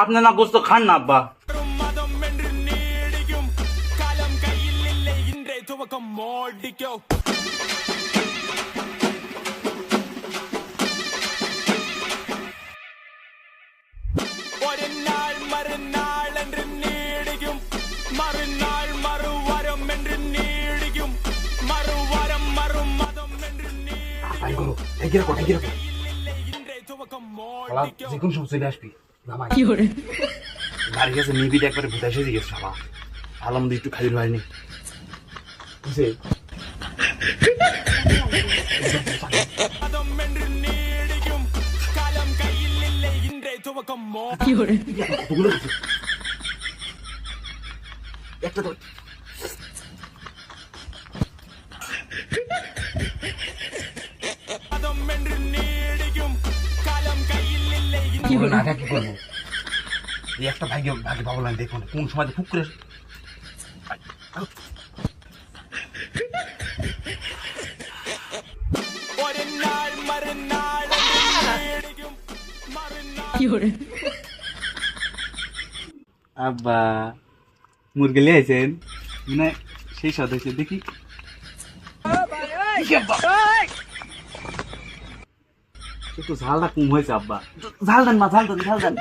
আপনি না গোস্ত খান না আব্বা। যে কোন সময় চলে আসবি বাড়ি গেছে নিবিটা একবারে ভুতাই সেজে গেছে শালা। আলম একটু খাইল হয়নি বুঝে একটা তো কি করবো এই একটা ভাগ্য ভাগে পাবো না। দেখুন কোন সময় ফুক করে আব্বা মুরগি লিয়েছেন মানে সেই সদস্য দেখি একটু ঝালটা কম হয়েছে আব্বা। ঝাল দেন মা, ঝাল দেন, ঝাল দেন।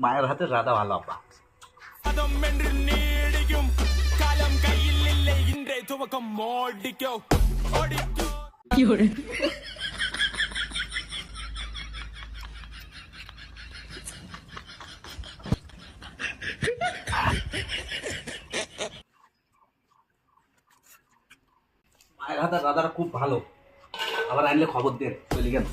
মায়ের হাতে রাধা ভালো আব্বা। মায়ের হাতে রাধাটা খুব ভালো। আবার আনলে খবর দেন চলে গেল।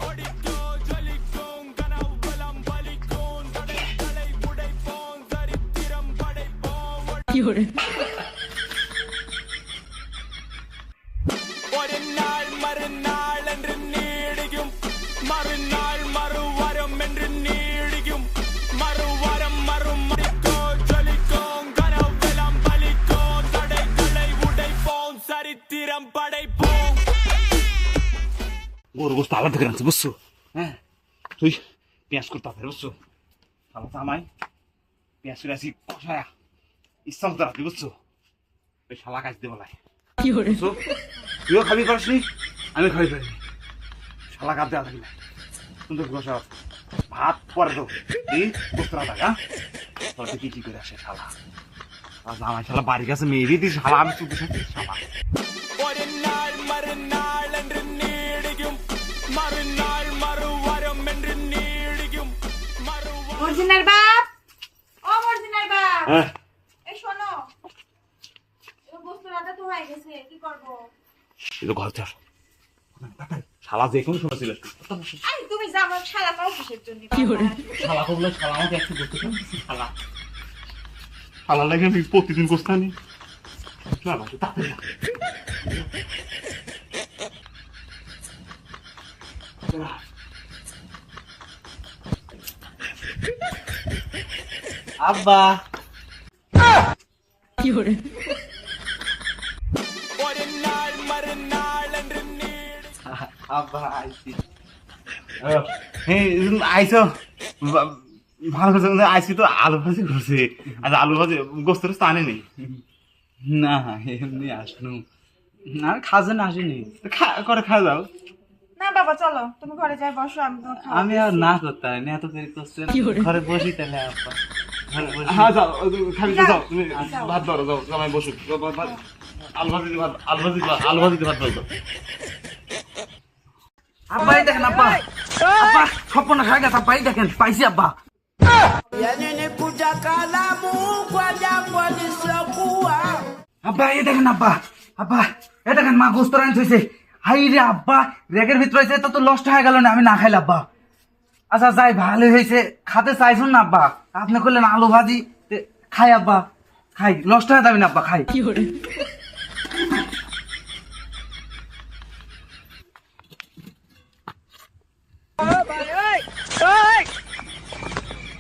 গরু গোস্ত আলাদা করে আনছে বুঝছো? হ্যাঁ তুই পেঁয়াজ করতে হবে বুঝছো? তাহলে আমায় পেঁয়াজ করে আসি কষায়া ইচ্ছা মতো রাখবি বুঝছো? ওই শালা কাজ দেবো লাই বুঝছো? তুইও খাবি পারিসনি, আমি খাবি পারিনি। শালা কাজ দেওয়া থাকি না সুন্দর কষা ভাত পরে তো এই গোস্ত রাখা। হ্যাঁ তাহলে কি করে আসে শালা? আমার শালা বাড়ির কাছে মেয়েরই দিস শালা, আমি চুপি থাকি শালা। মর্জিনার বাপ, ও মর্জিনার বাপ, এই শোনো, এই গোস্ত রাধা তো হয়ে গেছে, কি করব? এটা ঘর চল শালা যে কোন সময় ছিল। আই তুমি যাও, শালা পাও কিসের জন্য? কি করে শালা করলে শালা আমাকে একটু গোস্ত খাওয়াচ্ছি শালা। শালা লাগে আমি প্রতিদিন গোস্ত আনি। আব্বা কি করে আব্বা আইছি। আইসো ভালো করে আইসি তো আলু ভাজি করছে। আচ্ছা আলু ভাজি গোস্ত তো আনে নেই না এমনি আসনু না খাজেন আসেনি করে খাওয়া যাও না বাবা চলো তুমি ঘরে যাই বসো, আমি আর না করতে পারি না এত দেরি করছে ঘরে বসি তাহলে আব্বা হ্যাঁ যাও খাবি যাও তুমি ভাত ধরো যাও জামাই বসো আলু ভাজি আলু ভাজি ভাত দাও আব্বা এই দেখেন আব্বা আব্বা স্বপ্ন খাই গেছে আব্বা এই দেখেন পাইছি আব্বা আব্বা এই দেখেন আব্বা আব্বা এই দেখেন মা গোস্ত রান থইছে। হাই রে আব্বা রেগের ভিতরে হয়েছে তো নষ্ট হয়ে গেল না আমি না খাইলে আব্বা। আচ্ছা যাই ভালোই হয়েছে খাতে চাইছুন না আব্বা, আপনি করলেন আলু ভাজি খাই আব্বা খাই নষ্ট হয়ে যাবে না আব্বা খাই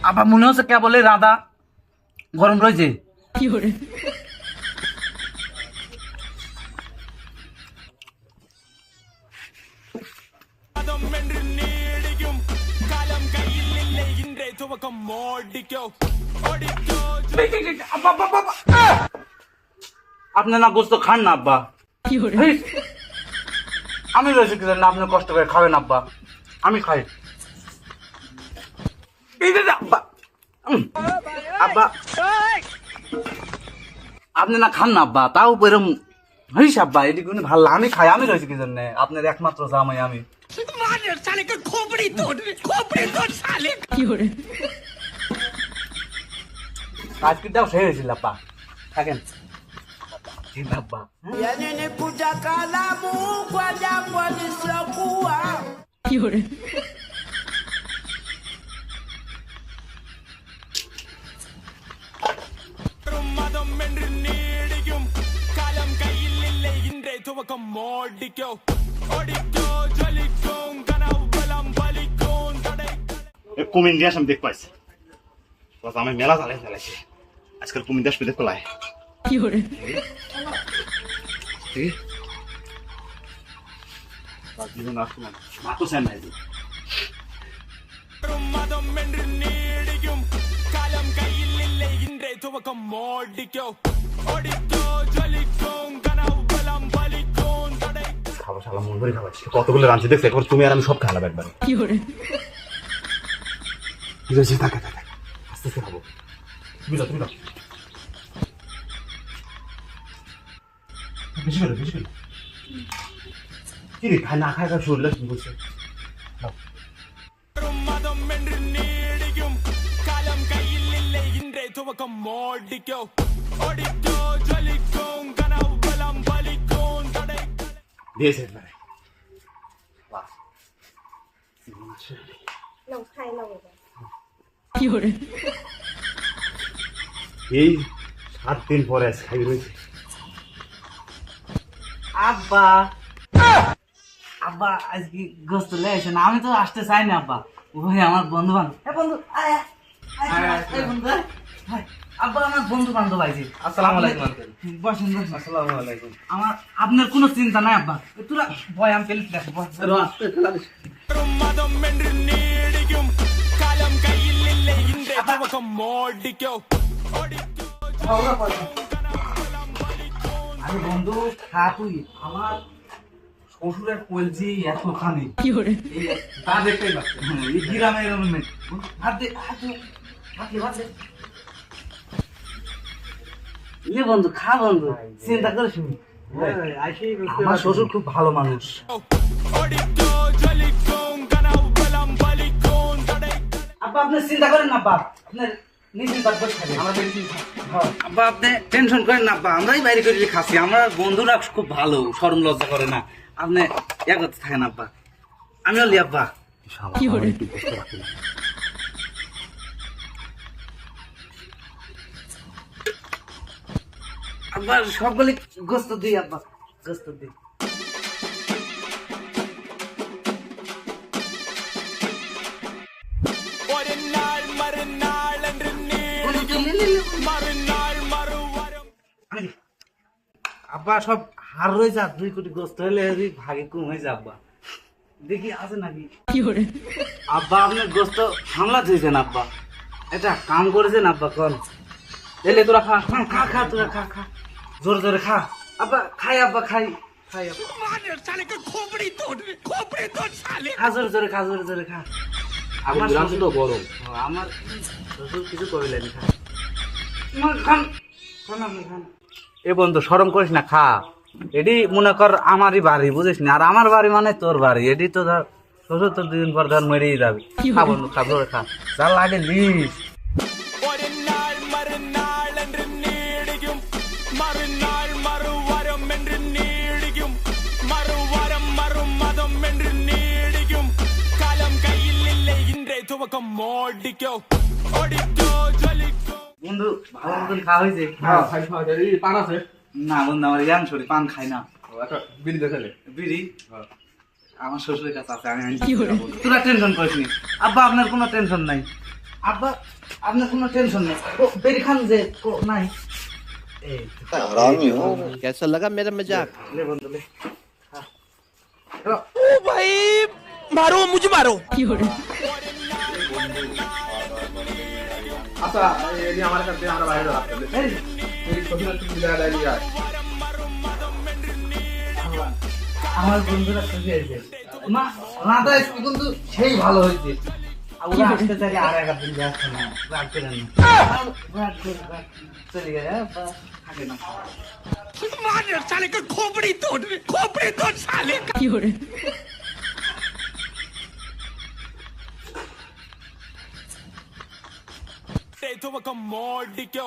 আব্বা মনে হচ্ছে কে বলে রাধা গরম রয়েছে আপনি না গোস্ত খান না আব্বা হেই, আমি রয়েছে কি না আপনি কষ্ট করে খাবেন আব্বা আমি খাই এই যে আব্বা আব্বা আপনি না খান না আব্বা তাও এরম হইস আব্বা এটি কোনো ভালো আমি খাই আমি রয়েছি কি জন্য আপনার একমাত্র জামাই আমি আজকেরটাও শেষ হয়েছিল আব্বা থাকেন আব্বা Yani ni kalamu kwa jangwa lisilokuwa. কুমিন দিয়ে আমি দেখ পাইছি আমি মেলা চালাই চালাইছি আজকাল কুমিন দিয়ে আসবে দেখো লাই মাতো চাই নাই খাবো শালা মন ভরে খাবাইছি কতগুলো রাঁধছি দেখছো একবার তুমি আর আমি সব খালাম একবার ঠিক আছে থাকা থাকা আস্তে আস্তে খাবো তুমি যাও বেশি করে কি রে খাই না খাই খাই শুনলে কি বলছে দিয়েছে একবারে এই 7 দিন পরে খাই রয়েছে আব্বা আব্বা আজকে গোস্ত লেগেছে না আমি তো আসতে চাই না আব্বা ওই আমার বন্ধু বান্ধব বন্ধু আয়, আয়, আয়, আয়, বন্ধু, আয়, আয়। আব্বা আমার বন্ধু বান্ধব আইছে আসসালামু আলাইকুম আঙ্কেল। বসেন বসেন আসসালামু আলাইকুম। আমার আপনার কোনো চিন্তা নাই আব্বা তোরা ভয় আমি পেলে দেখো আরে বন্ধু খা তুই আমার শ্বশুরের কলজি এতখানি তা দেখতেই পাচ্ছি। এই গ্রামে এরকম নেই হাত দে হাত দে হাত দে ইয়ে বন্ধু খা বন্ধু চিন্তা করিস নি। আমার শ্বশুর খুব ভালো মানুষ আব্বা আপনি চিন্তা করেন না আব্বা আপনার নিশ্চিন্তা করে থাকেন আমরা আব্বা আপনি টেনশন করেন না আব্বা আমরাই বাইরে করে খাচ্ছি আমার বন্ধুরা খুব ভালো শরম লজ্জা করে না আপনি ইয়া করতে থাকেন আব্বা আমিও লি আব্বা কি করে আব্বা সবগুলি গোস্ত দিই আব্বা গোস্ত দিই আব্বা সব হার রয়ে যা 2 কোটি গোস্ত হলে ভাগে কম হয়ে যা আব্বা দেখি আছে নাকি আব্বা আপনার গোস্ত সামলাতে হয়েছেন আব্বা এটা কাম করেছেন আব্বা কোন এলে তোরা খা খা খা তোরা খা খা জোরে জোরে খা আব্বা খাই আব্বা খাই খাই আব্বা খা জোরে জোরে খা জোরে জোরে খা আমার গ্রামে তো গরম। আমার শ্বশুর কিছু করিলেন খা খান খান আপনি খান এ বন্ধু শরম করিস না খা এডি মনে কর আমারই বাড়ি বুঝিস না আর আমার বাড়ি মানে তোর বাড়ি এডি তো ধর শ্বশুর তো 2 দিন পর ধর মেরেই যাবে খা বন্ধু খা জোরে খা যা লাগে লিস বন্ধু ভালো মতন খাওয়া হয়েছে? হ্যাঁ খাই খাওয়া যায় এই পান আছে না বন্ধু, আমার ইয়াং শরীর পান খাই না। ও, একটা বিড়ি দেখালে বিড়ি হ্যাঁ আমার শ্বশুরের কাছে আছে, আমি তোরা টেনশন করিস নি আব্বা, আপনার কোনো টেনশন নাই আব্বা, আপনার কোনো টেনশন নেই। ও বেরি খান যে নাই। এই हरामी हो कैसा लगा मेरा मजाक লে বন্ধু লে। আচ্ছা এই আমার কাছে আমরা বাইরে রাখতে এই, এই সত্যি সত্যি জায়গা দাঁড়িয়ে যায় আমার বন্ধুরা খুশি হয়েছে। মা রাধা স্কুল কিন্তু সেই ভালো হয়েছে। ওরা আসতে চাই আর এক দিন যাচ্ছে না, রাগ করে না, রাগ করে, রাগ চলে গেছে, থাকে না। They took a commodity,